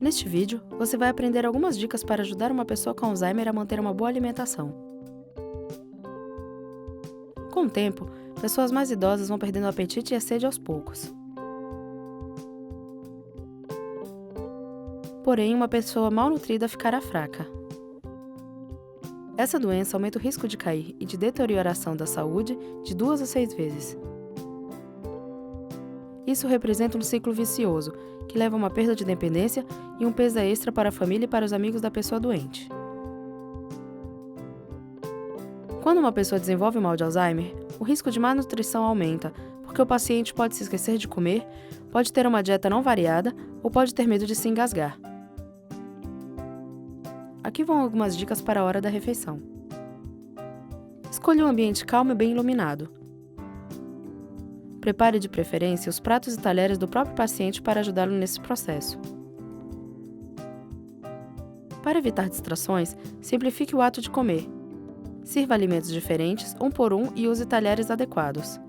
Neste vídeo, você vai aprender algumas dicas para ajudar uma pessoa com Alzheimer a manter uma boa alimentação. Com o tempo, pessoas mais idosas vão perdendo o apetite e a sede aos poucos. Porém, uma pessoa mal nutrida ficará fraca. Essa doença aumenta o risco de cair e de deterioração da saúde de 2 a 6 vezes. Isso representa um ciclo vicioso, que leva a uma perda de dependência e um peso extra para a família e para os amigos da pessoa doente. Quando uma pessoa desenvolve o mal de Alzheimer, o risco de má nutrição aumenta, porque o paciente pode se esquecer de comer, pode ter uma dieta não variada ou pode ter medo de se engasgar. Aqui vão algumas dicas para a hora da refeição. Escolha um ambiente calmo e bem iluminado. Prepare de preferência os pratos e talheres do próprio paciente para ajudá-lo nesse processo. Para evitar distrações, simplifique o ato de comer. Sirva alimentos diferentes, um por um, e use talheres adequados.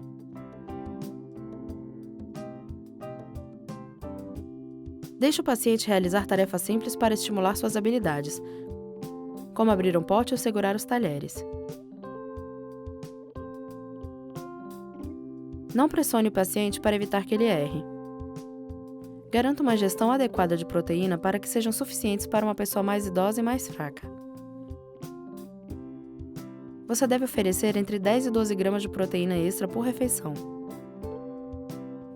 Deixe o paciente realizar tarefas simples para estimular suas habilidades, como abrir um pote ou segurar os talheres. Não pressione o paciente para evitar que ele erre. Garanta uma ingestão adequada de proteína para que sejam suficientes para uma pessoa mais idosa e mais fraca. Você deve oferecer entre 10 e 12 gramas de proteína extra por refeição.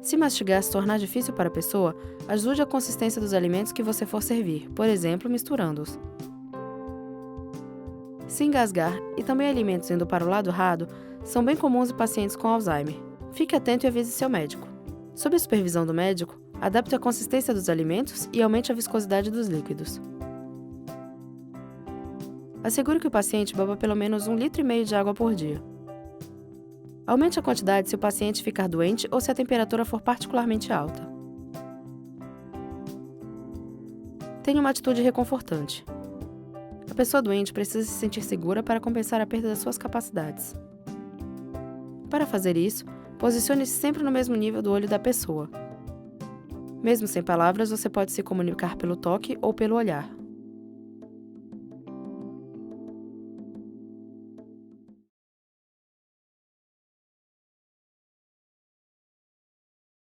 Se mastigar se tornar difícil para a pessoa, ajude a consistência dos alimentos que você for servir, por exemplo, misturando-os. Se engasgar e também alimentos indo para o lado errado são bem comuns em pacientes com Alzheimer. Fique atento e avise seu médico. Sob a supervisão do médico, adapte a consistência dos alimentos e aumente a viscosidade dos líquidos. Assegure que o paciente beba pelo menos 1,5 litro de água por dia. Aumente a quantidade se o paciente ficar doente ou se a temperatura for particularmente alta. Tenha uma atitude reconfortante. A pessoa doente precisa se sentir segura para compensar a perda das suas capacidades. Para fazer isso, posicione-se sempre no mesmo nível do olho da pessoa. Mesmo sem palavras, você pode se comunicar pelo toque ou pelo olhar.